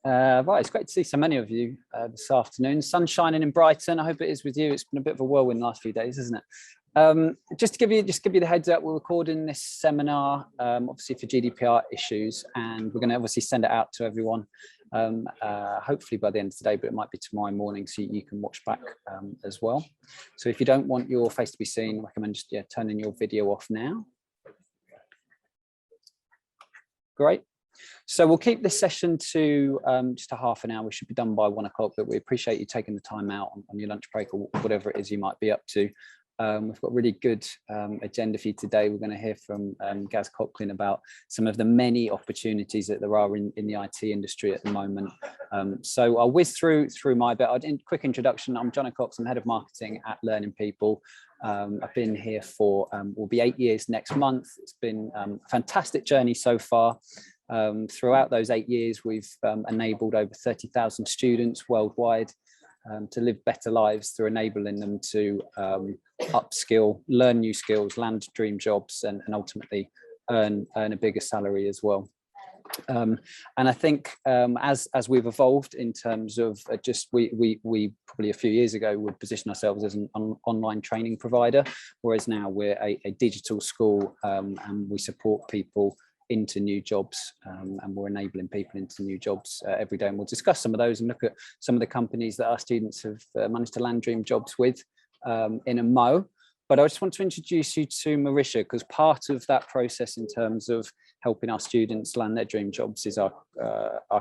Right, it's great to see so many of you this afternoon. Sun shining in Brighton. I hope it is with you. It's been a bit of a whirlwind the last few days, isn't it? Just to give you the heads up, we're recording this seminar, obviously for GDPR issues, and we're going to obviously send it out to everyone, hopefully by the end of today, but it might be tomorrow morning, so you can watch back as well. So if you don't want your face to be seen, I recommend just turning your video off now. Great. So we'll keep this session to just a half an hour. We should be done by 1 o'clock, but we appreciate you taking the time out on your lunch break or whatever it is you might be up to. We've got a really good agenda for you today. We're going to hear from Gaz Cocklin about some of the many opportunities that there are in the IT industry at the moment. So I'll whiz through my bit. Quick introduction. I'm Johnny Cox. I'm head of marketing at Learning People. I've been here for will be 8 years next month. It's been a fantastic journey so far. Throughout those 8 years, we've enabled over 30,000 students worldwide to live better lives through enabling them to upskill, learn new skills, land dream jobs, and ultimately earn a bigger salary as well. And I think as we've evolved in terms of we probably a few years ago would position ourselves as an online training provider, whereas now we're a digital school, and we support people into new jobs, and we're enabling people into new jobs every day, and we'll discuss some of those and look at some of the companies that our students have managed to land dream jobs with in a mo. But I just want to introduce you to Marisha, because part of that process in terms of helping our students land their dream jobs is our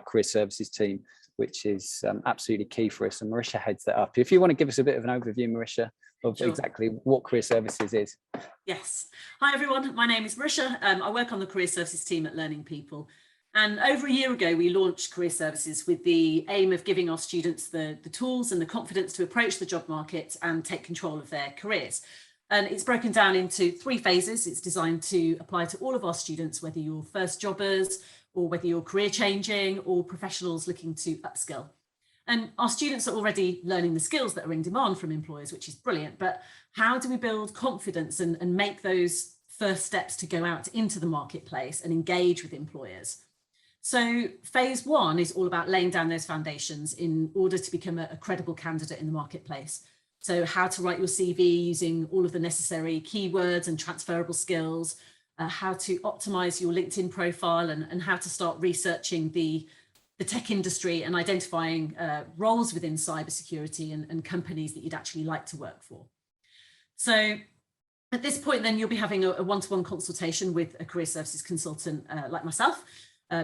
career services team, which is absolutely key for us, and Marisha heads that up. If you want to give us a bit of an overview, Marisha, of Sure. exactly what career services is. Yes. Hi everyone, my name is Marisha. I work on the career services team at Learning People, and over a year ago we launched career services with the aim of giving our students the tools and the confidence to approach the job market and take control of their careers. And it's broken down into 3 phases. It's designed to apply to all of our students, whether you're first jobbers or whether you're career changing or professionals looking to upskill. And our students are already learning the skills that are in demand from employers, which is brilliant. But how do we build confidence and make those first steps to go out into the marketplace and engage with employers? So phase 1 is all about laying down those foundations in order to become a credible candidate in the marketplace. So how to write your CV using all of the necessary keywords and transferable skills, how to optimize your LinkedIn profile, and how to start researching the tech industry and identifying roles within cybersecurity and companies that you'd actually like to work for. So at this point, then you'll be having a one-to-one consultation with a career services consultant like myself,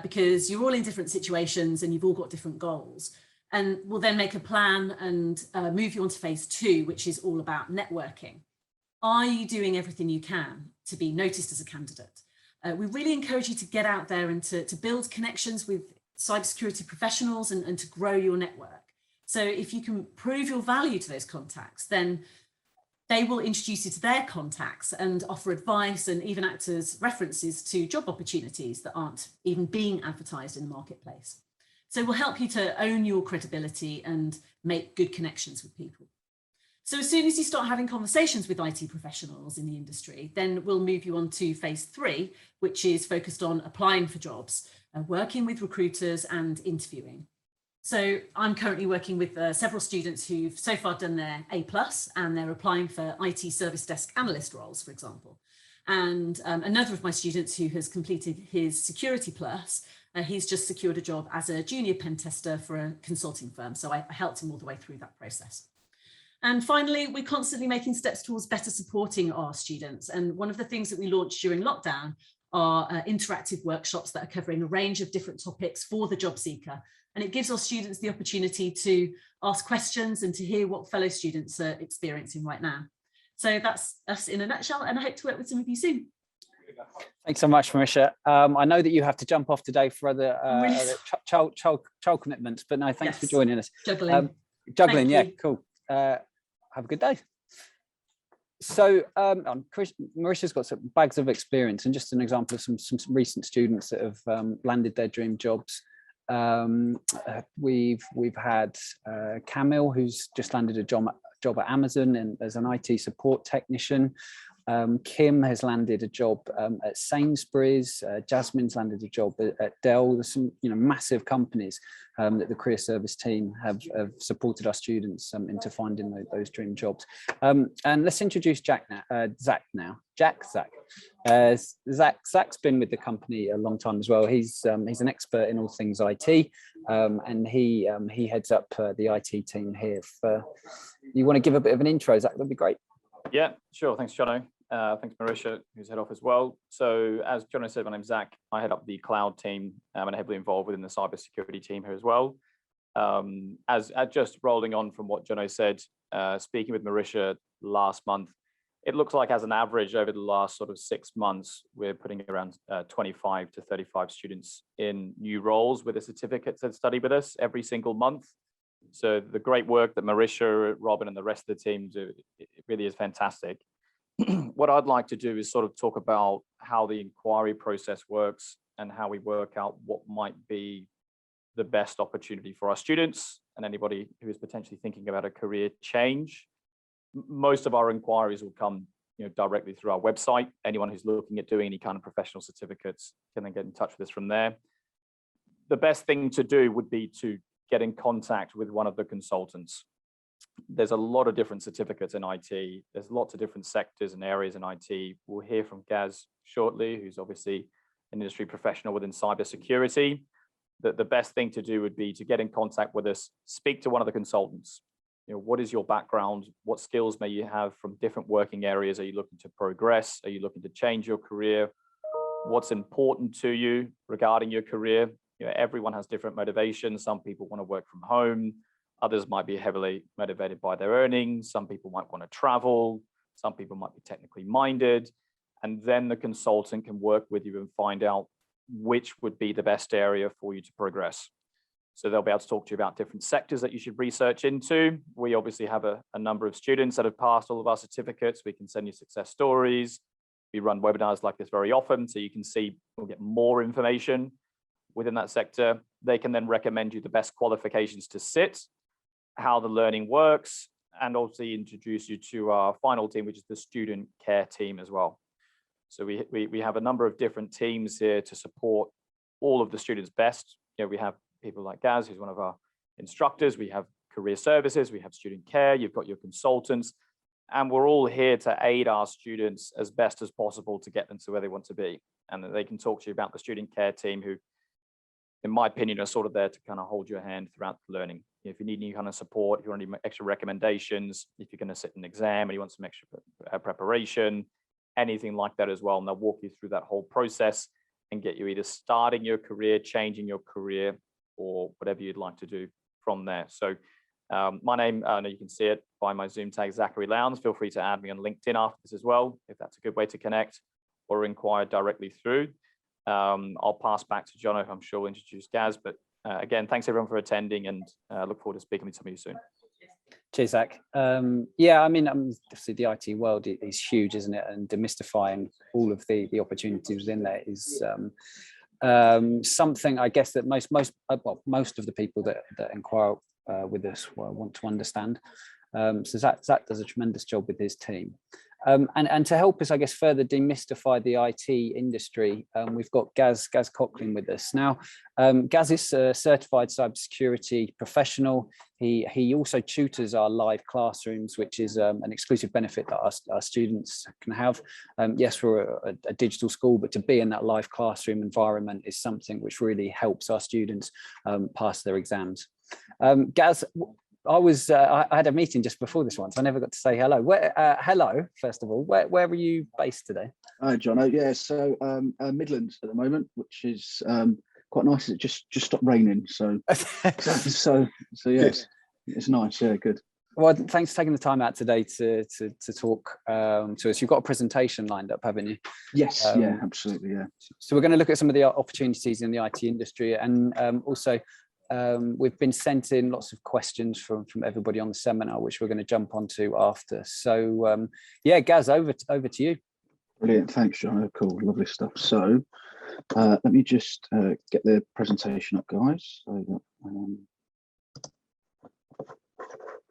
because you're all in different situations and you've all got different goals. And we'll then make a plan and move you on to phase 2, which is all about networking. Are you doing everything you can to be noticed as a candidate? We really encourage you to get out there and to build connections with cybersecurity professionals and to grow your network. So if you can prove your value to those contacts, then they will introduce you to their contacts and offer advice and even act as references to job opportunities that aren't even being advertised in the marketplace. So we'll help you to own your credibility and make good connections with people. So as soon as you start having conversations with IT professionals in the industry, then we'll move you on to phase 3, which is focused on applying for jobs, working with recruiters and interviewing. So I'm currently working with several students who've so far done their A+, and they're applying for IT service desk analyst roles, for example. And another of my students who has completed his Security Plus, he's just secured a job as a junior pen tester for a consulting firm. So I helped him all the way through that process. And finally, we're constantly making steps towards better supporting our students. And one of the things that we launched during lockdown are interactive workshops that are covering a range of different topics for the job seeker. And it gives our students the opportunity to ask questions and to hear what fellow students are experiencing right now. So that's us in a nutshell, and I hope to work with some of you soon. Thanks so much, Marisha. I know that you have to jump off today for other child commitments, but no, thanks for joining us. Juggling. Juggling, yeah, cool. Have a good day. So Marisha's got some bags of experience, and just an example of some recent students that have landed their dream jobs. We've had Camille, who's just landed a job at Amazon and as an IT support technician. Kim has landed a job at Sainsbury's. Jasmine's landed a job at Dell. There's some massive companies that the career service team have supported our students into finding those dream jobs. And let's introduce Zach now. Zach's been with the company a long time as well. He's an expert in all things IT, and he heads up the IT team here. You want to give a bit of an intro, Zach? That'd be great. Yeah, sure. Thanks, Jono. Thanks, Marisha, who's head off as well. So as Jono said, my name's Zach. I head up the cloud team and heavily involved within the cybersecurity team here as well. As just rolling on from what Jono said, speaking with Marisha last month, it looks like as an average over the last sort of 6 months, we're putting around 25 to 35 students in new roles with a certificate to study with us every single month. So the great work that Marisha, Robin, and the rest of the team do, it really is fantastic. What I'd like to do is sort of talk about how the inquiry process works and how we work out what might be the best opportunity for our students and anybody who is potentially thinking about a career change. Most of our inquiries will come directly through our website. Anyone who's looking at doing any kind of professional certificates can then get in touch with us from there. The best thing to do would be to get in contact with one of the consultants. There's a lot of different certificates in IT. There's lots of different sectors and areas in IT. We'll hear from Gaz shortly, who's obviously an industry professional within cybersecurity. The best thing to do would be to get in contact with us, speak to one of the consultants. What is your background? What skills may you have from different working areas? Are you looking to progress? Are you looking to change your career? What's important to you regarding your career? Everyone has different motivations. Some people want to work from home. Others might be heavily motivated by their earnings. Some people might want to travel. Some people might be technically minded. And then the consultant can work with you and find out which would be the best area for you to progress. So they'll be able to talk to you about different sectors that you should research into. We obviously have a number of students that have passed all of our certificates. We can send you success stories. We run webinars like this very often, so you can see, we'll get more information within that sector. They can then recommend you the best qualifications to sit, how the learning works, and also introduce you to our final team, which is the student care team as well. So we have a number of different teams here to support all of the students best. We have people like Gaz, who's one of our instructors. We have career services, we have student care, you've got your consultants, and we're all here to aid our students as best as possible to get them to where they want to be. And they can talk to you about the student care team, who, in my opinion, are sort of there to kind of hold your hand throughout the learning. If you need any kind of support, if you want any extra recommendations, if you're going to sit an exam and you want some extra preparation, anything like that as well, and they'll walk you through that whole process and get you either starting your career, changing your career, or whatever you'd like to do from there. So my name, I know you can see it by my Zoom tag, Zachary Lowndes. Feel free to add me on LinkedIn after this as well, if that's a good way to connect, or inquire directly through. I'll pass back to Jono, who I'm sure will introduce Gaz. But again, thanks everyone for attending, and look forward to speaking with some of you soon. Cheers, Zach. Yeah, I mean, obviously the IT world is huge, isn't it? And demystifying all of the opportunities within there is something, I guess, that most of the people that inquire with us want to understand. So Zach does a tremendous job with his team. And to help us, I guess, further demystify the IT industry, we've got Gaz Cocklin with us. Now, Gaz is a certified cybersecurity professional. He also tutors our live classrooms, which is an exclusive benefit that our students can have. Yes, we're a digital school, but to be in that live classroom environment is something which really helps our students pass their exams. Gaz, I had a meeting just before this one, so I never got to say hello. Hello, first of all. Where are you based today? Hi, Jono. Yeah, so Midlands at the moment, which is quite nice. It just stopped raining, so yes, it's nice. Yeah, good. Well, thanks for taking the time out today to talk to us. You've got a presentation lined up, haven't you? Yes, yeah, absolutely, yeah. So we're going to look at some of the opportunities in the IT industry, and also we've been sent in lots of questions from everybody on the seminar, which we're going to jump onto after. So yeah, Gaz, over to you. Brilliant, thanks, John. Cool, lovely stuff. So let me just get the presentation up, guys.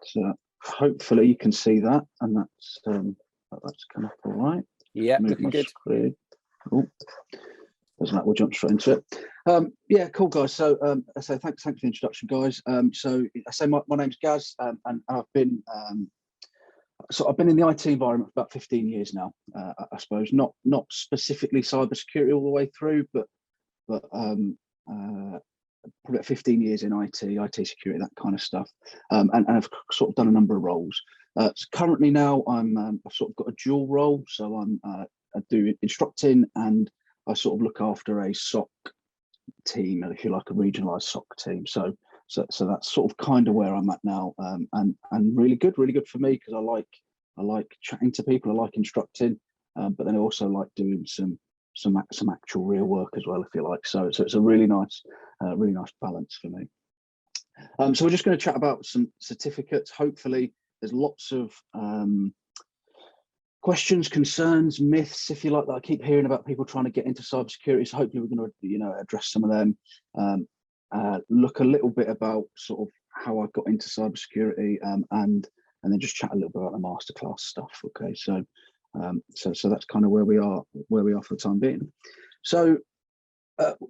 So hopefully you can see that, and that's that's come up all right. Yeah, Move looking my good. screen. Oh, doesn't matter, we'll jump straight into it. Yeah, cool, guys. So I say thanks for the introduction, guys. So I say my name's Gaz, and I've been I've been in the IT environment for about 15 years now. I suppose not specifically cybersecurity all the way through, but probably about 15 years in IT security, that kind of stuff, and I've sort of done a number of roles. So currently now I've sort of got a dual role, so I do instructing, and I sort of look after a SOC team, if you like, a regionalised SOC team. So that's sort of kind of where I'm at now, and really good for me, because I like chatting to people, I like instructing, but then I also like doing some actual real work as well, if you like. So it's a really nice balance for me. So we're just going to chat about some certificates. Hopefully there's lots of questions, concerns, myths, if you like, that I keep hearing about people trying to get into cybersecurity. So hopefully we're going to address some of them, look a little bit about sort of how I got into cybersecurity, and then just chat a little bit about the masterclass stuff. Okay, so that's kind of where we are for the time being. So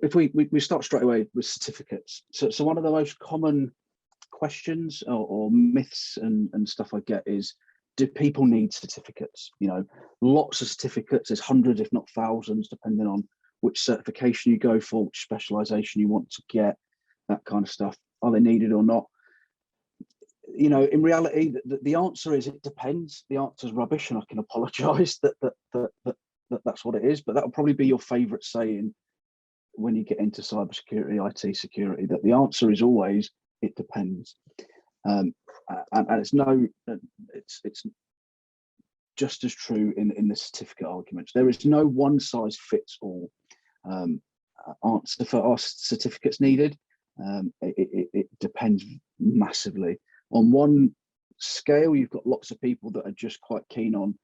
if we start straight away with certificates. So one of the most common questions or myths and stuff I get is, do people need certificates? Lots of certificates. There's hundreds, if not thousands, depending on which certification you go for, which specialization you want to get, that kind of stuff. Are they needed or not? In reality, the answer is it depends. The answer is rubbish, and I can apologise that's what it is. But that will probably be your favourite saying when you get into cybersecurity, IT security. That the answer is always it depends, and it's just as true in the certificate arguments. There is no one size fits all answer for our certificates needed. It depends massively. On one scale, you've got lots of people that are just quite keen on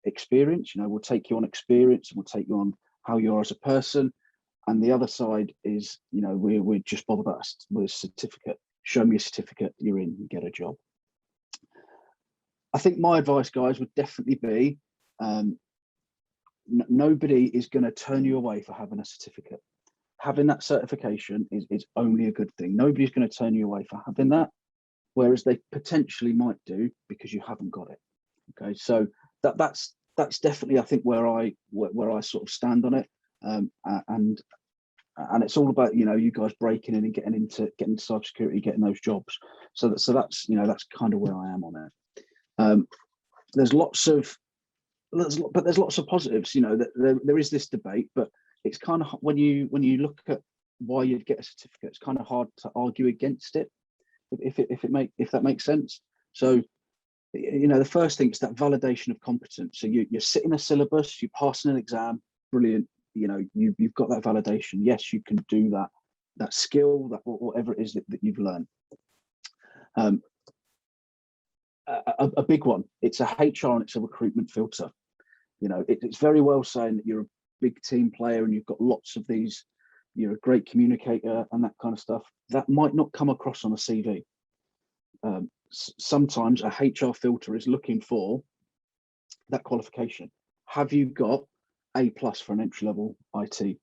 experience. We'll take you on experience, and we'll take you on how you are as a person. And the other side is, we're just bothered about with a certificate. Show me a certificate, you're in, you get a job. I think my advice, guys, would definitely be nobody is going to turn you away for having a certificate. Having that certification is only a good thing. Nobody's going to turn you away for having that, whereas they potentially might do because you haven't got it. Okay, so that's definitely, I think, where I sort of stand on it, and it's all about you guys breaking in and getting into cybersecurity, getting those jobs. So that's that's kind of where I am on it. There's lots of positives. There is this debate, but it's kind of, when you look at why you'd get a certificate, it's kind of hard to argue against it, if that makes sense. So the first thing is that validation of competence. So you're sitting a syllabus, you're passing an exam, brilliant. You've got that validation. Yes, you can do that skill, that whatever it is that you've learned. A big one, it's a HR and it's a recruitment filter. It's very well saying that you're a big team player and you've got lots of these, you're a great communicator and that kind of stuff. That might not come across on a CV. Sometimes a HR filter is looking for that qualification. Have you got A+ for an entry-level IT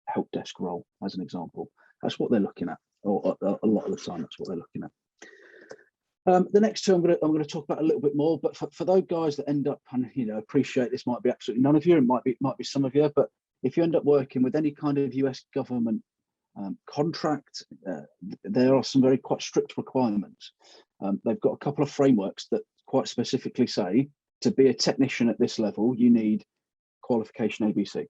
help desk role, as an example? That's what they're looking at, or a lot of the time that's what they're looking at. The next two I'm going to talk about a little bit more, but for those guys that end up, and appreciate this might be absolutely none of you, it might be some of you, but if you end up working with any kind of US government contract, there are some quite strict requirements. They've got a couple of frameworks that quite specifically say, to be a technician at this level, you need qualification ABC.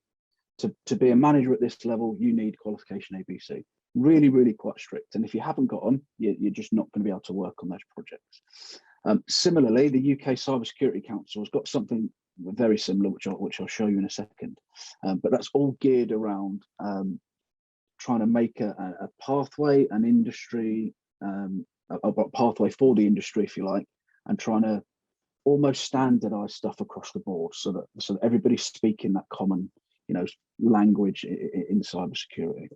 To be a manager at this level, you need qualification ABC. Really, really quite strict. And if you haven't got them, you're just not going to be able to work on those projects. Similarly, the UK Cybersecurity Council has got something very similar, which I'll show you in a second. But that's all geared around trying to make a pathway, an industry, a pathway for the industry, if you like, and trying to almost standardize stuff across the board so that everybody's speaking that common language in cybersecurity.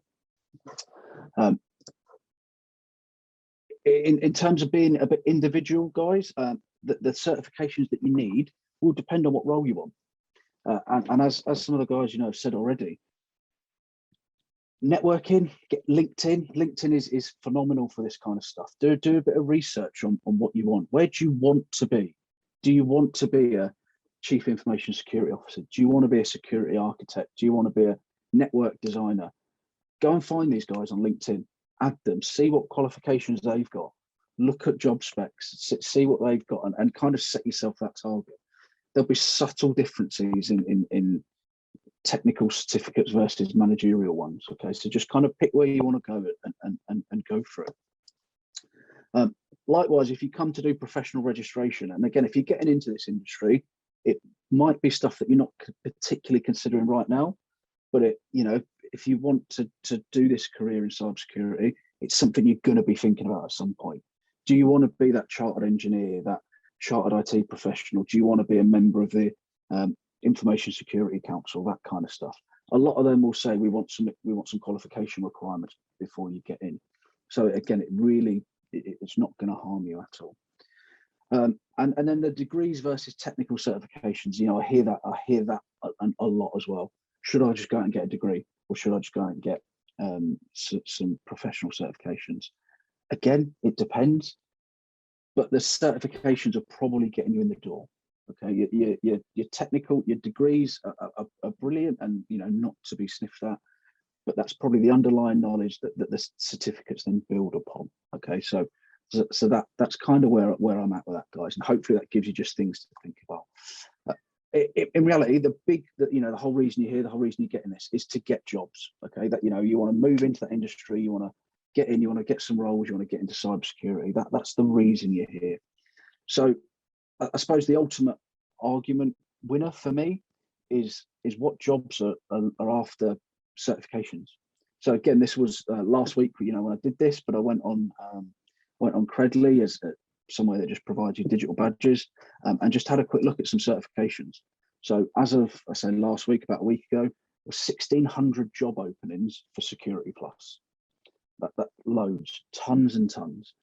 In terms of being a bit individual, guys, the certifications that you need will depend on what role you want. And as some of the guys have said already, networking, get LinkedIn. LinkedIn is phenomenal for this kind of stuff. Do a bit of research on what you want. Where do you want to be? Do you want to be a chief information security officer? Do you want to be a security architect? Do you want to be a network designer? Go and find these guys on LinkedIn, add them, see what qualifications they've got, look at job specs, see what they've got, and kind of set yourself that target. There'll be subtle differences in technical certificates versus managerial ones. Okay, so just kind of pick where you want to go and go for it. Likewise, if you come to do professional registration, and again, if you're getting into this industry, it might be stuff that you're not particularly considering right now, but if you want to do this career in cybersecurity, it's something you're going to be thinking about at some point. Do you want to be that chartered engineer, that chartered IT professional? Do you want to be a member of the Information Security Council, that kind of stuff? A lot of them will say we want some qualification requirements before you get in. So again, it's not going to harm you at all. And then the degrees versus technical certifications. I hear that a lot as well. Should I just go out and get a degree, or should I just go out and get some professional certifications? Again, it depends, but the certifications are probably getting you in the door. Okay, your technical, your degrees are brilliant, and not to be sniffed at, but that's probably the underlying knowledge that the certificates then build upon. Okay, so that's kind of where I'm at with that, guys, and hopefully that gives you just things to think about. In reality, the whole reason you're here, the whole reason you're getting this is to get jobs. Okay, that you want to move into that industry, you want to get in, you want to get some roles, you want to get into cybersecurity. That's the reason you're here. So I suppose the ultimate argument winner for me is what jobs are after certifications. So again, this was last week, when I did this, but I went on Credly as somewhere that just provides you digital badges, and just had a quick look at some certifications. So as of, I say, last week, about a week ago, there were 1,600 job openings for Security Plus. That loads, tons and tons.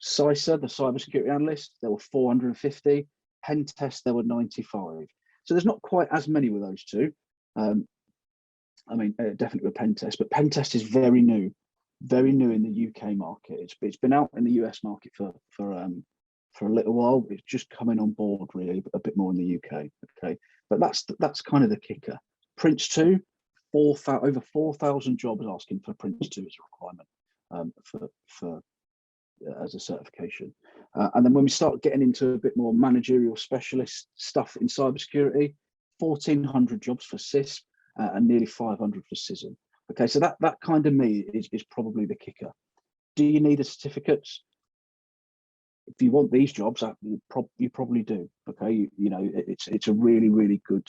CISA, the cybersecurity analyst, there were 450. Pen test, there were 95. So there's not quite as many with those two. Definitely with pen test, but pen test is very new in the UK market. It's been out in the US market for a little while. It's just coming on board really, a bit more in the UK. Okay, but that's kind of the kicker. Prince 2, over 4,000 jobs asking for Prince 2 as a requirement as a certification. And then when we start getting into a bit more managerial specialist stuff in cybersecurity, 1,400 jobs for CISP and nearly 500 for CISM. Okay, so that kind of is probably the kicker. Do you need a certificate? If you want these jobs, you probably do. Okay, it's a really, really good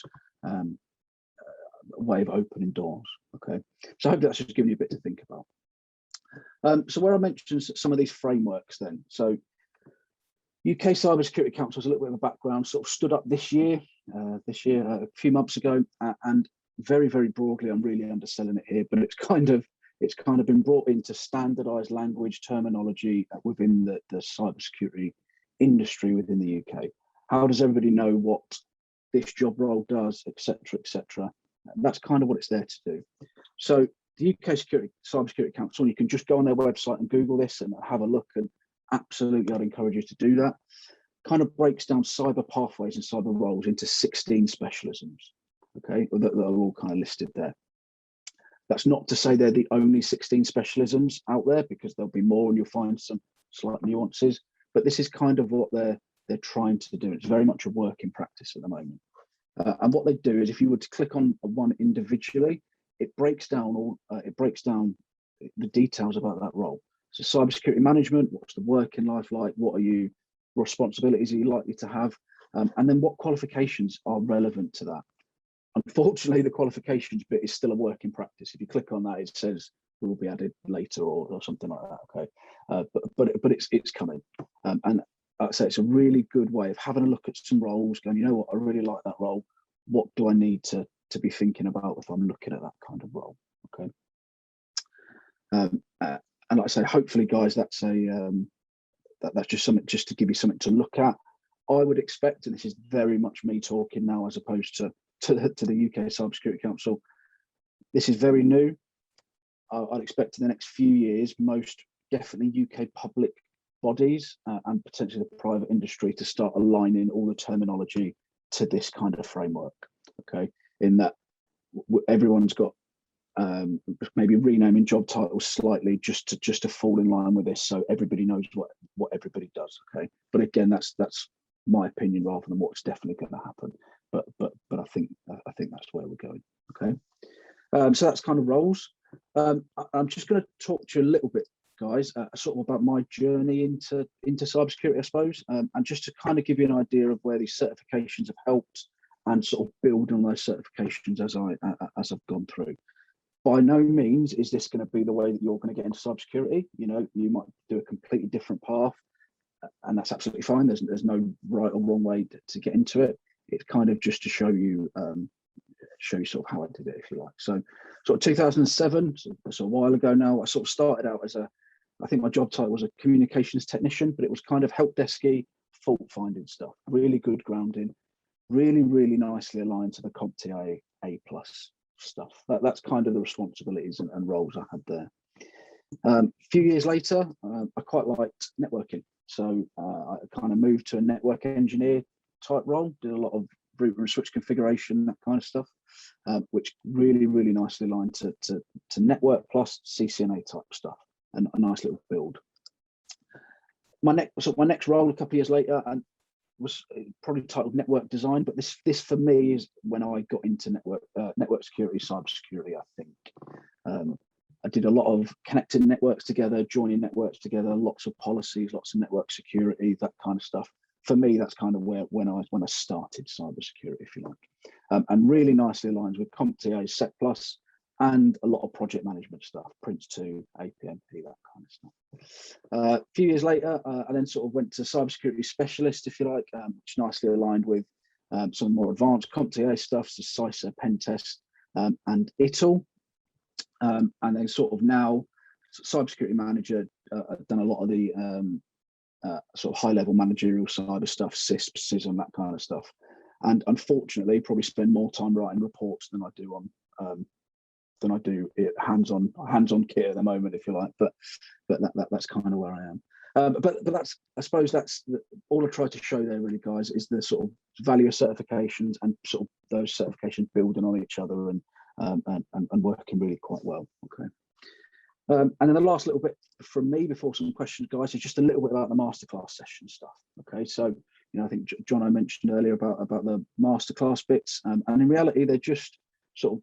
way of opening doors. Okay, so I hope that's just giving you a bit to think about. So where I mentioned some of these frameworks then, so UK Cybersecurity Council is a little bit of a background, sort of stood up this year, a few months ago, and very, very broadly, I'm really underselling it here, but it's kind of been brought into standardized language terminology within the cybersecurity industry within the UK. How does everybody know what this job role does, etc., etc.? That's kind of what it's there to do. So the UK Cybersecurity Council, you can just go on their website and Google this and have a look, and absolutely I'd encourage you to do that. Kind of breaks down cyber pathways and cyber roles into 16 specialisms, okay, that are all kind of listed there. That's not to say they're the only 16 specialisms out there, because there'll be more and you'll find some slight nuances, but this is kind of what they're trying to do. It's very much a work in practice at the moment. And what they do is, if you were to click on one individually, it breaks down the details about that role. So cybersecurity management, what's the working life like? What responsibilities are you likely to have? And then what qualifications are relevant to that? Unfortunately, the qualifications bit is still a work in practice. If you click on that, it says it will be added later or something like that. Okay, but it's coming, and I'd say it's a really good way of having a look at some roles, going, you know what, I really like that role. What do I need to be thinking about if I'm looking at that kind of role? Okay, and like I say, hopefully, guys, that's just something just to give you something to look at. I would expect, and this is very much me talking now as opposed to the UK Cybersecurity Council, this is very new. I'd expect in the next few years, most definitely UK public bodies and potentially the private industry to start aligning all the terminology to this kind of framework. Okay, in that everyone's got maybe renaming job titles slightly just to fall in line with this, so everybody knows what everybody does. Okay, but again, that's my opinion rather than what's definitely going to happen. But I think that's where we're going. Okay, so that's kind of roles. I'm just going to talk to you a little bit, guys, sort of about my journey into cybersecurity, I suppose, and just to kind of give you an idea of where these certifications have helped and sort of build on those certifications as I've gone through. By no means is this going to be the way that you're going to get into cybersecurity. You know, you might do a completely different path, and that's absolutely fine. There's no right or wrong way to get into it. It's kind of just to show you sort of how I did it, if you like. So sort of 2007, so that's a while ago now. I sort of started out as I think my job title was a communications technician, but it was kind of help desky, fault finding stuff. Really good grounding, really nicely aligned to the CompTIA A+ stuff. That's kind of the responsibilities and roles I had there. A few years later, I quite liked networking, so I kind of moved to a network engineer type role. Did a lot of router and switch configuration, that kind of stuff, which really nicely aligned to network plus CCNA type stuff, and a nice little build. My next role a couple of years later and was probably titled network design, but this for me is when I got into network security, cybersecurity. I think I did a lot of connecting networks together, joining networks together, lots of policies, lots of network security, that kind of stuff. For me, that's kind of when I started cybersecurity, if you like, and really nicely aligns with CompTIA, Sec Plus, and a lot of project management stuff, Prince2, APMP, that kind of stuff. A few years later, I then sort of went to cybersecurity specialist, if you like, which nicely aligned with some more advanced CompTIA stuff, so CISA, pen test, and ITIL. And then sort of now, cybersecurity manager, I've done a lot of the sort of high-level managerial side of stuff, CISP, CISM, that kind of stuff. And unfortunately, probably spend more time writing reports than I do on hands-on kit at the moment, if you like. But that's kind of where I am. But that's, I suppose that's all I try to show there, really, guys, is the sort of value of certifications and sort of those certifications building on each other and working really quite well. Okay. And then the last little bit from me before some questions, guys, is just a little bit about the masterclass session stuff. Okay, so you know, I think John, I mentioned earlier about the masterclass bits, and in reality, they're just sort of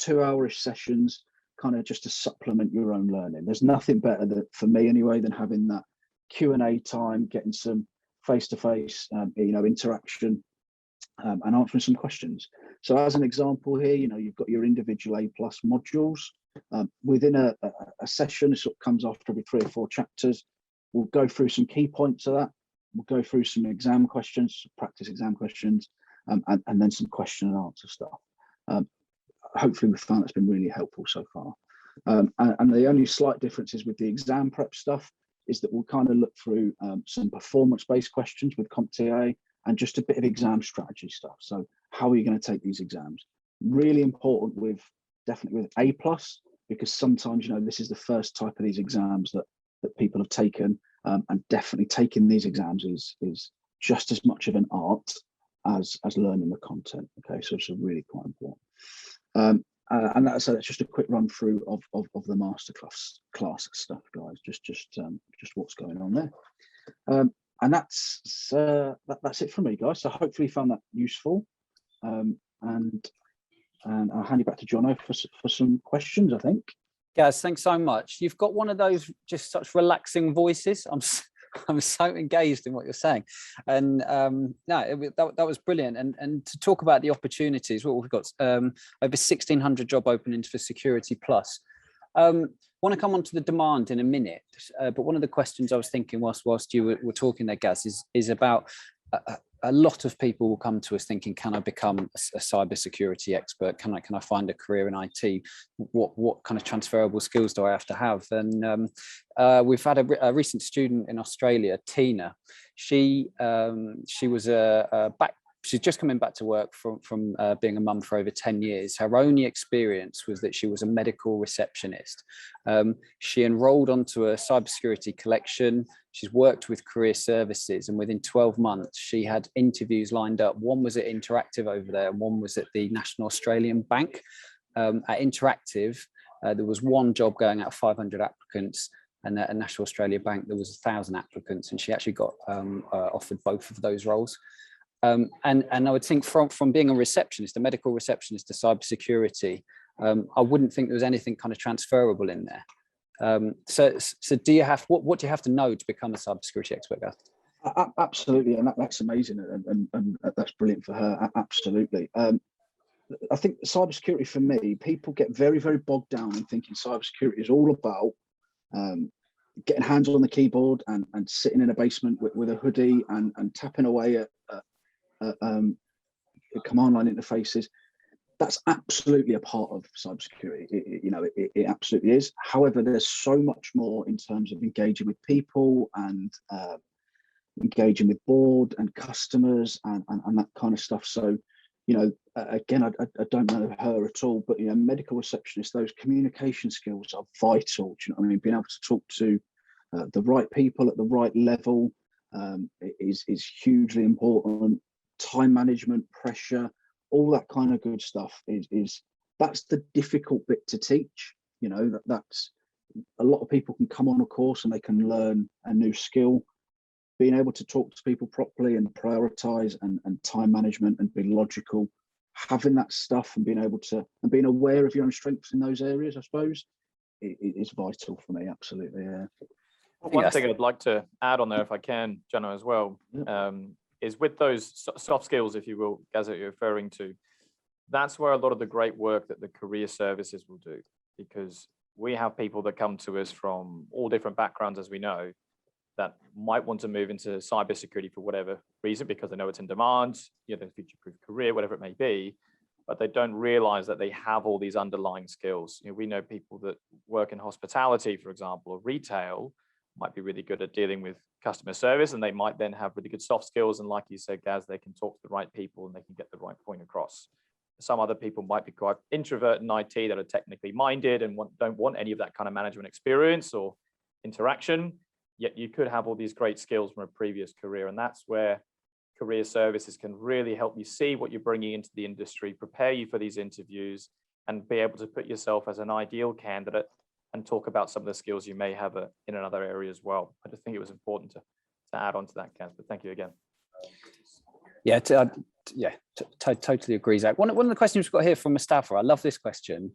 2-hour-ish sessions, kind of just to supplement your own learning. There's nothing better for me anyway than having that Q&A time, getting some face-to-face, interaction, and answering some questions. So as an example here, you know, you've got your individual A+ modules. Within a session, it sort of comes after every 3 or 4 chapters. We'll go through some key points of that. We'll go through some exam questions, practice exam questions, and then some question and answer stuff. Hopefully we found that's been really helpful so far. And the only slight differences with the exam prep stuff is that we'll kind of look through some performance-based questions with CompTIA and just a bit of exam strategy stuff. So how are you going to take these exams? Really important definitely with A+, because sometimes, you know, this is the first type of these exams that people have taken, and definitely taking these exams is just as much of an art as learning the content. Okay, so it's really quite important. And that's just a quick run through of the masterclass stuff, guys. Just what's going on there. And that's it from me, guys. So hopefully you found that useful. And I'll hand you back to Jono for some questions, I think. Gaz, thanks so much. You've got one of those just such relaxing voices. I'm so engaged in what you're saying, and that was brilliant. And to talk about the opportunities, what we've got over 1,600 job openings for Security Plus. Want to come on to the demand in a minute, but one of the questions I was thinking whilst you were talking there, Gaz, is about a lot of people will come to us thinking, can I become a cybersecurity expert? Can I find a career in IT? What kind of transferable skills do I have to have? And we've had a recent student in Australia, Tina. She was she's just coming back to work from being a mum for over 10 years. Her only experience was that she was a medical receptionist. She enrolled onto a cybersecurity collection. She's worked with career services, and within 12 months, she had interviews lined up. One was at Interactive over there, and one was at the National Australian Bank. At Interactive, there was one job going out of 500 applicants, and at a National Australia Bank, there was 1,000 applicants, and she actually got offered both of those roles. And I would think from being a receptionist, a medical receptionist, to cybersecurity, I wouldn't think there was anything kind of transferable in there. So do you have what do you have to know to become a cybersecurity expert, Gaz? Absolutely, and that's amazing, and that's brilliant for her. Absolutely. I think cybersecurity, for me, people get very, very bogged down in thinking cybersecurity is all about getting hands on the keyboard and sitting in a basement with a hoodie and tapping away at command line interfaces. That's absolutely a part of cybersecurity. It absolutely is. However, there's so much more in terms of engaging with people and engaging with board and customers and that kind of stuff. So, again, I don't know her at all, but medical receptionists, those communication skills are vital. Do you know what I mean? Being able to talk to the right people at the right level is hugely important. Time management, pressure, all that kind of good stuff that's the difficult bit to teach. That's a lot of people can come on a course and they can learn a new skill. Being able to talk to people properly and prioritize and time management and be logical, having that stuff and being able to and being aware of your own strengths in those areas, I suppose, is vital for me. Absolutely, yeah. One thing I'd like to add on there, if I can, Jono, as well, is with those soft skills, if you will, Gaz, that you're referring to, that's where a lot of the great work that the career services will do, because we have people that come to us from all different backgrounds, as we know, that might want to move into cybersecurity for whatever reason, because they know it's in demand, their future-proof career, whatever it may be, but they don't realize that they have all these underlying skills. We know people that work in hospitality, for example, or retail, might be really good at dealing with customer service, and they might then have really good soft skills. And like you said, Gaz, they can talk to the right people and they can get the right point across. Some other people might be quite introvert in IT that are technically minded and don't want any of that kind of management experience or interaction, yet you could have all these great skills from a previous career. And that's where career services can really help you see what you're bringing into the industry, prepare you for these interviews, and be able to put yourself as an ideal candidate and talk about some of the skills you may have in another area as well. I just think it was important to add on to that, Gaz, but thank you again. Yeah, totally agree, Zach. One of the questions we've got here from Mustafa, I love this question,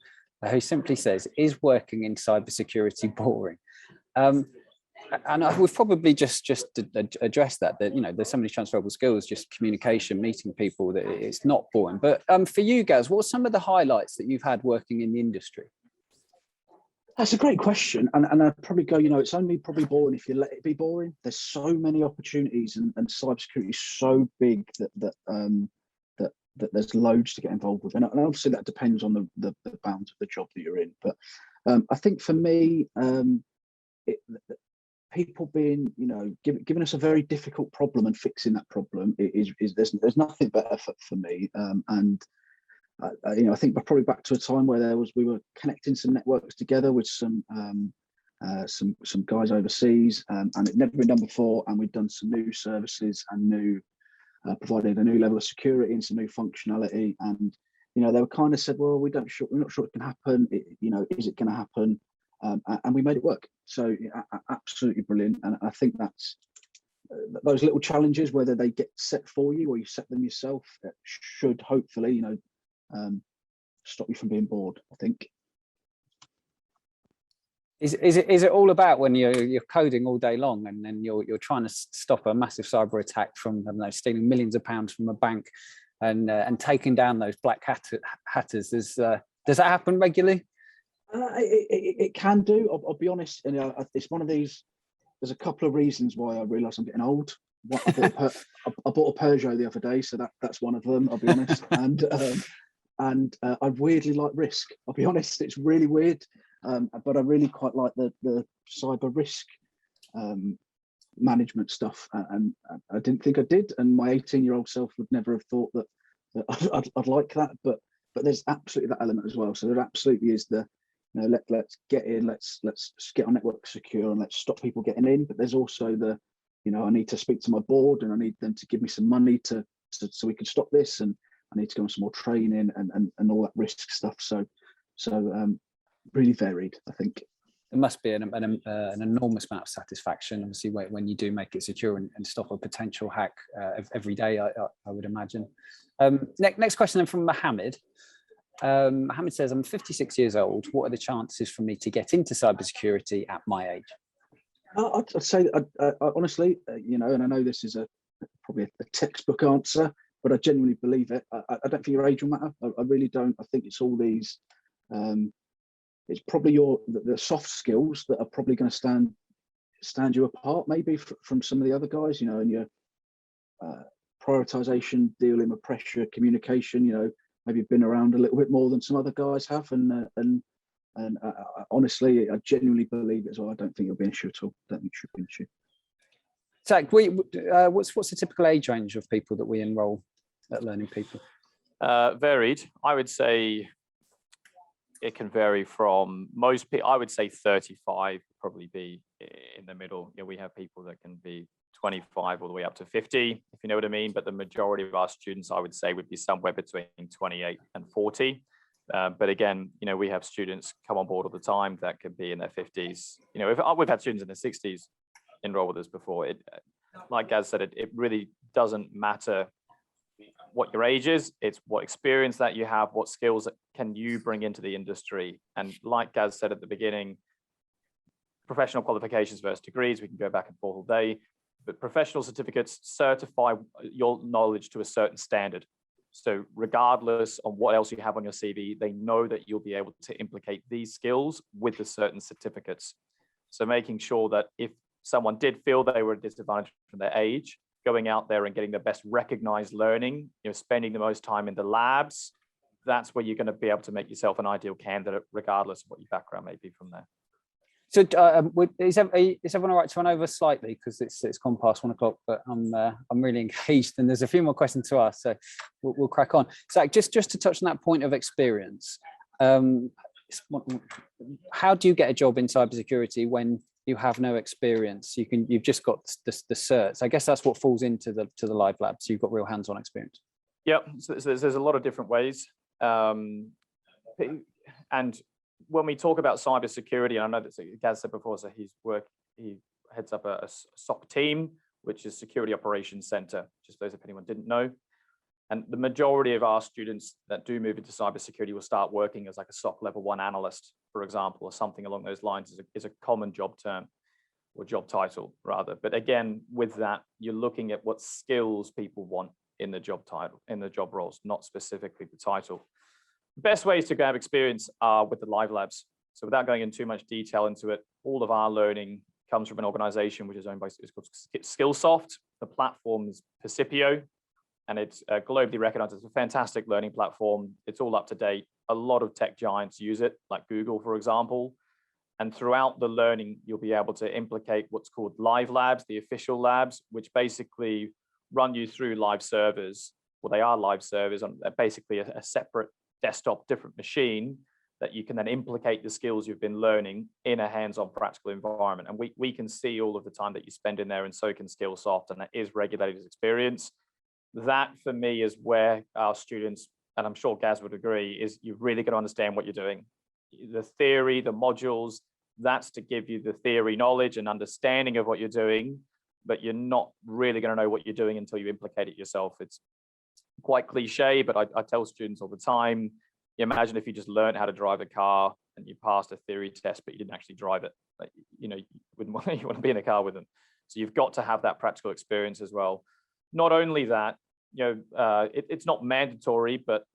who simply says, is working in cybersecurity boring? And we've probably just addressed that there's so many transferable skills, just communication, meeting people, that it's not boring. But for you, Gaz, what are some of the highlights that you've had working in the industry? That's a great question, and I'd probably go, it's only probably boring if you let it be boring. There's so many opportunities, and cybersecurity is so big that there's loads to get involved with, and obviously that depends on the bounds of the job that you're in. But I think for me, people being, giving us a very difficult problem and fixing that problem is there's nothing better for me, and. I think we're probably back to a time where we were connecting some networks together with some guys overseas, and it'd never been done before. And we'd done some new services and provided a new level of security and some new functionality. And they were kind of said, well, we're not sure it can happen. Is it going to happen? And we made it work. So absolutely brilliant. And I think that's those little challenges, whether they get set for you or you set them yourself, should hopefully stop you from being bored, I think. Is it all about when you're coding all day long and then you're trying to stop a massive cyber attack from, I don't know, stealing millions of pounds from a bank and taking down those black hatters? Does that happen regularly? It can do. I'll be honest. It's one of these. There's a couple of reasons why I realise I'm getting old. I bought a Peugeot the other day, so that's one of them. I'll be honest, and I weirdly like Risk. I'll be honest, it's really weird, but I really quite like the cyber risk management stuff, and I didn't think I did, and my 18-year-old self would never have thought that I'd like that, but there's absolutely that element as well. So there absolutely is the, let's get in, let's get our network secure and let's stop people getting in. But there's also the, I need to speak to my board and I need them to give me some money so we can stop this, and I need to go on some more training and all that risk stuff. So really varied, I think. It must be an enormous amount of satisfaction, obviously, when you do make it secure and stop a potential hack every day, I would imagine. Next question then from Mohammed. Mohammed says, I'm 56 years old. What are the chances for me to get into cybersecurity at my age? I'd say, honestly, and I know this is probably a textbook answer, but I genuinely believe it. I don't think your age will matter. I really don't. I think it's all these... it's probably the soft skills that are probably going to stand you apart, maybe from some of the other guys, and your prioritization, dealing with pressure, communication. Maybe you've been around a little bit more than some other guys have, and honestly, I genuinely believe it as well. I don't think it'll be an issue at all. I don't think it should be an issue. Zach, what's the typical age range of people that we enroll at Learning People? Varied. I would say it can vary from most people. I would say 35 would probably be in the middle. We have people that can be 25 all the way up to 50, if you know what I mean. But the majority of our students, I would say, would be somewhere between 28 and 40. But again, we have students come on board all the time that could be in their 50s. We've had students in their 60s enroll with us before. Like Gaz said, it really doesn't matter what your age is. It's what experience that you have, what skills can you bring into the industry. And like Gaz said at the beginning, professional qualifications versus degrees, we can go back and forth all day, but professional certificates certify your knowledge to a certain standard. So regardless of what else you have on your CV, they know that you'll be able to implicate these skills with the certain certificates. So making sure that if someone did feel they were at a disadvantage from their age, going out there and getting the best recognized learning, spending the most time in the labs, that's where you're going to be able to make yourself an ideal candidate, regardless of what your background may be from there. So is everyone all right to run over slightly, because it's gone past 1 o'clock, but I'm really engaged and there's a few more questions to ask, so we'll crack on. So just to touch on that point of experience, how do you get a job in cybersecurity when you have no experience? You've just got the certs. I guess that's what falls into the live lab. So you've got real hands-on experience. Yep. So there's a lot of different ways. And when we talk about cybersecurity, and I know that Gaz said before, so he heads up a SOC team, which is Security Operations Center, just those if anyone didn't know. And the majority of our students that do move into cybersecurity will start working as like a SOC level 1 analyst, for example, or something along those lines is a common job term, or job title rather. But again, with that, you're looking at what skills people want in the job title, in the job roles, not specifically the title. The best ways to grab experience are with the live labs. So without going into too much detail into it, all of our learning comes from an organization which is owned by, it's called Skillsoft. The platform is Percipio, and it's globally recognized as a fantastic learning platform. It's all up to date. A lot of tech giants use it, like Google, for example. And throughout the learning, you'll be able to implicate what's called live labs, the official labs, which basically run you through live servers. Well, they are live servers on basically a separate desktop, different machine that you can then implicate the skills you've been learning in a hands-on practical environment. And we can see all of the time that you spend in there, and so can Skillsoft, and that is regulated experience. That for me is where our students, and I'm sure Gaz would agree, is you've really got to understand what you're doing. The theory, the modules, that's to give you the theory knowledge and understanding of what you're doing, but you're not really going to know what you're doing until you implicate it yourself. It's quite cliche, but I tell students all the time, you imagine if you just learned how to drive a car and you passed a theory test, but you didn't actually drive it. Like, you wouldn't want to be in a car with them. So you've got to have that practical experience as well. Not only that, it's not mandatory, but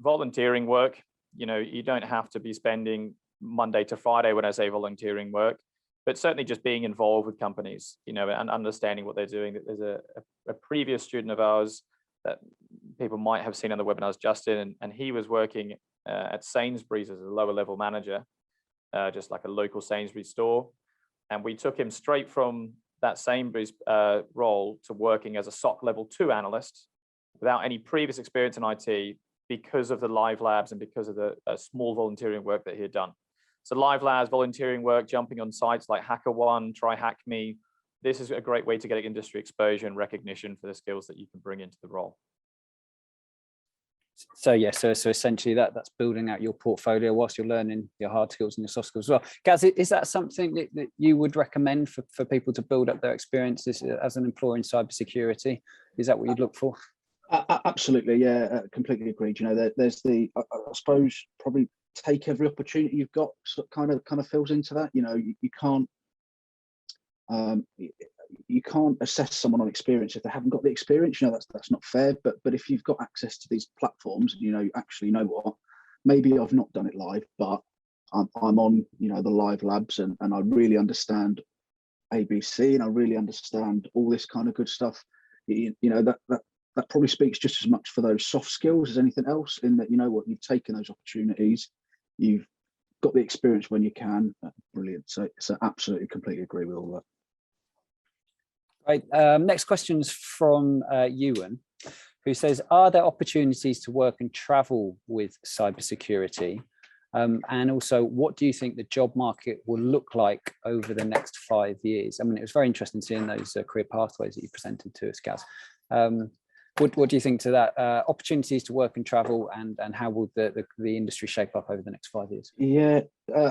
volunteering work, you don't have to be spending Monday to Friday when I say volunteering work. but certainly just being involved with companies, you know, and understanding what they're doing. There's a previous student of ours that people might have seen on the webinars, Justin, and he was working at Sainsbury's as a lower level manager, just like a local Sainsbury's store. And we took him straight from that Sainsbury's role to working as a SOC level 2 analyst without any previous experience in IT, because of the live labs and because of the small volunteering work that he had done. So live labs, volunteering work, jumping on sites like HackerOne, Try Hack Me. This is a great way to get industry exposure and recognition for the skills that you can bring into the role. So yeah, so essentially that's building out your portfolio whilst you're learning your hard skills and your soft skills as well. Gaz, is that something that you would recommend for people to build up their experiences as an employer in cybersecurity? Is that what you'd look for? Absolutely, yeah, completely agreed. You know, there's I suppose probably take every opportunity you've got. So kind of fills into that. You know, you can't assess someone on experience if they haven't got the experience. You know, that's not fair. But if you've got access to these platforms, you know, you actually know what. Maybe I've not done it live, but I'm on, you know, the live labs, and I really understand ABC, and I really understand all this kind of good stuff. You know, that probably speaks just as much for those soft skills as anything else, in that, you know what, you've taken those opportunities, you've got the experience when you can. Brilliant. So absolutely, completely agree with all that. Right. Next question is from Ewan, who says, are there opportunities to work and travel with cybersecurity? And also, what do you think the job market will look like over the next 5 years? I mean, it was very interesting seeing those career pathways that you presented to us, Gaz. What do you think to that? Opportunities to work and travel, and how will the industry shape up over the next 5 years? Yeah,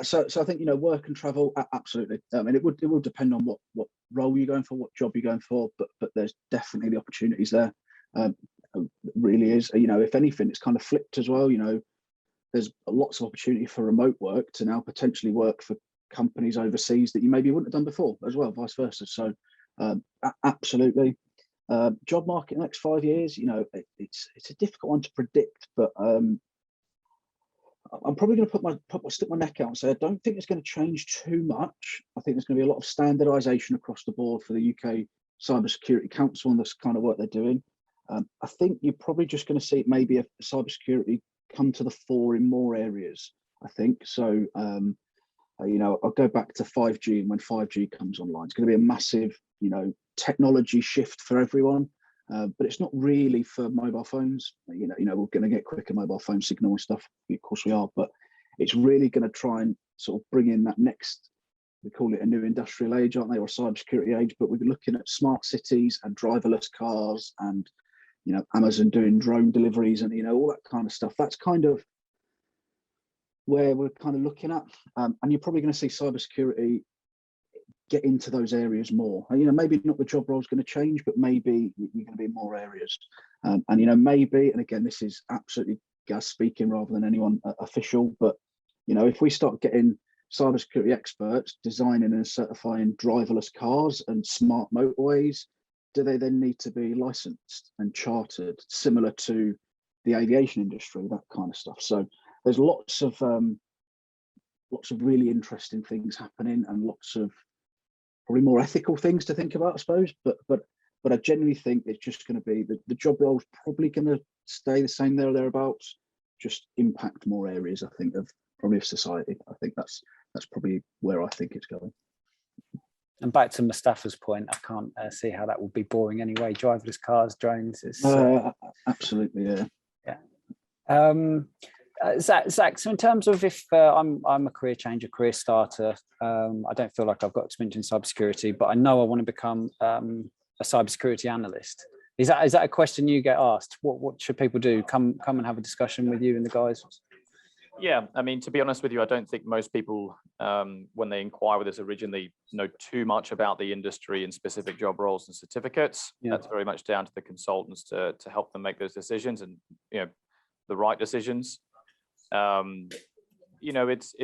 so I think, you know, work and travel, absolutely. I mean, it will depend on what role you're going for, what job you're going for, but there's definitely the opportunities there. It really is. You know, if anything, it's kind of flipped as well. You know, there's lots of opportunity for remote work to now potentially work for companies overseas that you maybe wouldn't have done before as well, vice versa. So absolutely. Job market in the next 5 years, you know, it's a difficult one to predict, but I'm probably going to stick my neck out and say I don't think it's going to change too much. I think there's going to be a lot of standardization across the board for the UK Cybersecurity Council and this kind of work they're doing. I think you're probably just going to see maybe a cybersecurity come to the fore in more areas, I think. So, you know, I'll go back to 5G, and when 5G comes online, it's going to be a massive, you know, technology shift for everyone. But it's not really for mobile phones. You know, we're going to get quicker mobile phone signal and stuff. Of course we are, but it's really going to try and sort of bring in that next, we call it a new industrial age, aren't they, or a cybersecurity age, but we're looking at smart cities and driverless cars and, you know, Amazon doing drone deliveries and, you know, all that kind of stuff. That's kind of where we're kind of looking at. And you're probably going to see cybersecurity get into those areas more. You know, maybe not the job role is going to change, but maybe you're going to be in more areas. And, you know, maybe, and again, this is absolutely Gaz speaking rather than anyone official, but, you know, if we start getting cybersecurity experts designing and certifying driverless cars and smart motorways, do they then need to be licensed and chartered, similar to the aviation industry, that kind of stuff? So there's lots of really interesting things happening, and lots of probably more ethical things to think about, I suppose. But I genuinely think it's just going to be the job role is probably going to stay the same there or thereabouts, just impact more areas, I think, of society. I think that's probably where I think it's going. And back to Mustafa's point, I can't see how that would be boring anyway. Driverless cars, drones. Absolutely, yeah. Yeah. Zach, so in terms of if I'm a career changer, career starter, I don't feel like I've got experience in cybersecurity, but I know I want to become a cybersecurity analyst. Is that a question you get asked? What should people do? Come and have a discussion with you and the guys? Yeah, I mean, to be honest with you, I don't think most people, when they inquire with us originally, know too much about the industry and specific job roles and certificates. Yeah. That's very much down to the consultants to help them make those decisions, and, you know, the right decisions. You know, it's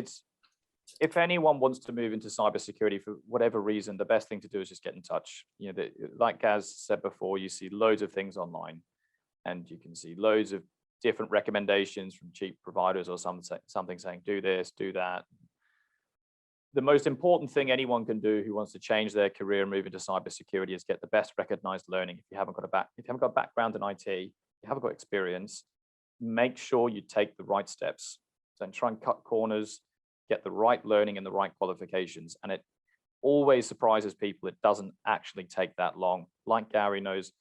if anyone wants to move into cybersecurity for whatever reason, the best thing to do is just get in touch. You know, like Gaz said before, you see loads of things online, and you can see loads of different recommendations from cheap providers or something saying do this, do that. the most important thing anyone can do who wants to change their career and move into cybersecurity is get the best recognized learning. If you haven't got a background in IT, you haven't got experience, make sure you take the right steps. Don't try and cut corners, get the right learning and the right qualifications. And it always surprises people. It doesn't actually take that long. Like Gary knows,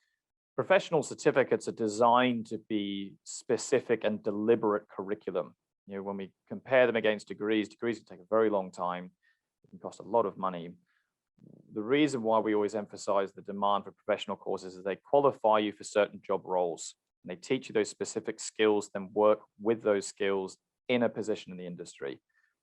professional certificates are designed to be specific and deliberate curriculum. You know, when we compare them against degrees can take a very long time. It can cost a lot of money. The reason why we always emphasize the demand for professional courses is they qualify you for certain job roles. And they teach you those specific skills, then work with those skills in a position in the industry.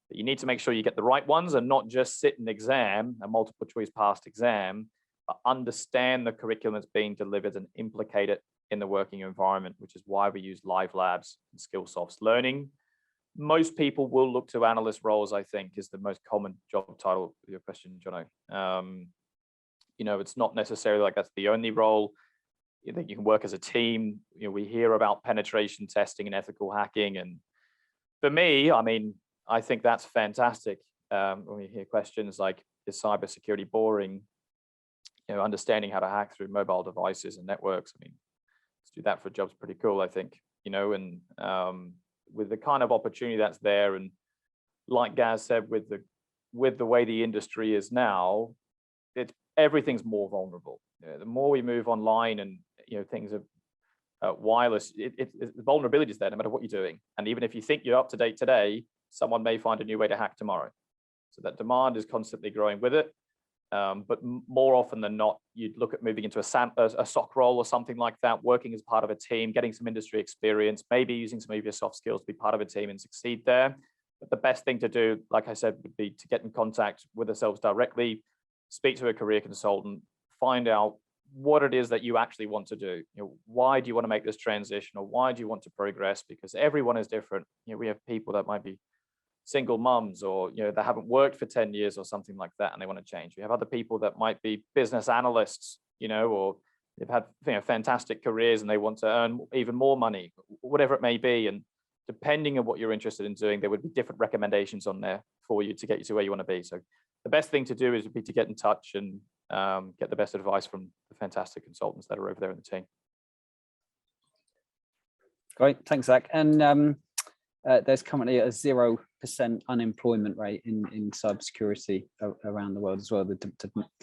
But you need to make sure you get the right ones and not just sit an exam, a multiple choice passed exam, but understand the curriculum that's being delivered and implicate it in the working environment, which is why we use live labs and Skillsoft's learning. Most people will look to analyst roles, I think, is the most common job title for your question, Jono. You know, it's not necessarily like that's the only role. You think you can work as a team. You know, we hear about penetration testing and ethical hacking. And for me, I mean, I think that's fantastic. When we hear questions like, is cybersecurity boring? You know, understanding how to hack through mobile devices and networks. I mean, let's do that for jobs, pretty cool, I think, you know, and with the kind of opportunity that's there, and like Gaz said, with the way the industry is now, everything's more vulnerable. You know, the more we move online and, you know, things are wireless, the vulnerability is there no matter what you're doing. And even if you think you're up to date today, someone may find a new way to hack tomorrow. So that demand is constantly growing with it. But more often than not, you'd look at moving into a SOC role or something like that, working as part of a team, getting some industry experience, maybe using some of your soft skills to be part of a team and succeed there. But the best thing to do, like I said, would be to get in contact with ourselves directly, speak to a career consultant, find out what it is that you actually want to do. You know, why do you want to make this transition, or why do you want to progress? Because everyone is different. You know, we have people that might be single mums, or, you know, they haven't worked for 10 years or something like that, and they want to change. We have other people that might be business analysts, you know, or they've had, you know, fantastic careers and they want to earn even more money, whatever it may be. And depending on what you're interested in doing, there would be different recommendations on there for you to get you to where you want to be. So the best thing to do is to get in touch and get the best advice from the fantastic consultants that are over there in the team. Great, thanks, Zach. And there's currently a 0% unemployment rate in cybersecurity around the world as well. The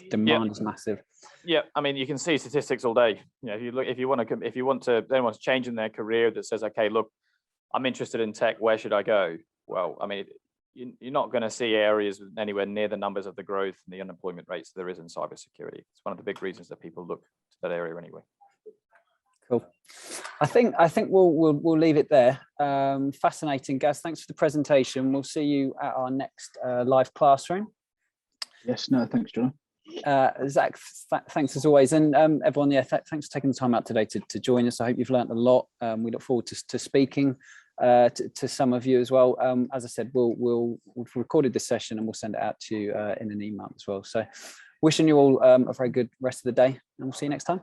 demand is massive. Yeah, I mean, you can see statistics all day. You know, if you want to, anyone's changing their career that says, okay, look, I'm interested in tech, where should I go? Well, I mean, you're not going to see areas anywhere near the numbers of the growth and the unemployment rates there is in cybersecurity. It's one of the big reasons that people look to that area anyway. Cool. I think we'll leave it there. Fascinating, Gaz. Thanks for the presentation. We'll see you at our next live classroom. Yes. No. Thanks, John. Zach, thanks as always, and everyone. Yeah, thanks for taking the time out today to join us. I hope you've learned a lot. We look forward to speaking to some of you as well. As I said, we've recorded this session and we'll send it out to you in an email as well. So, wishing you all a very good rest of the day, and we'll see you next time.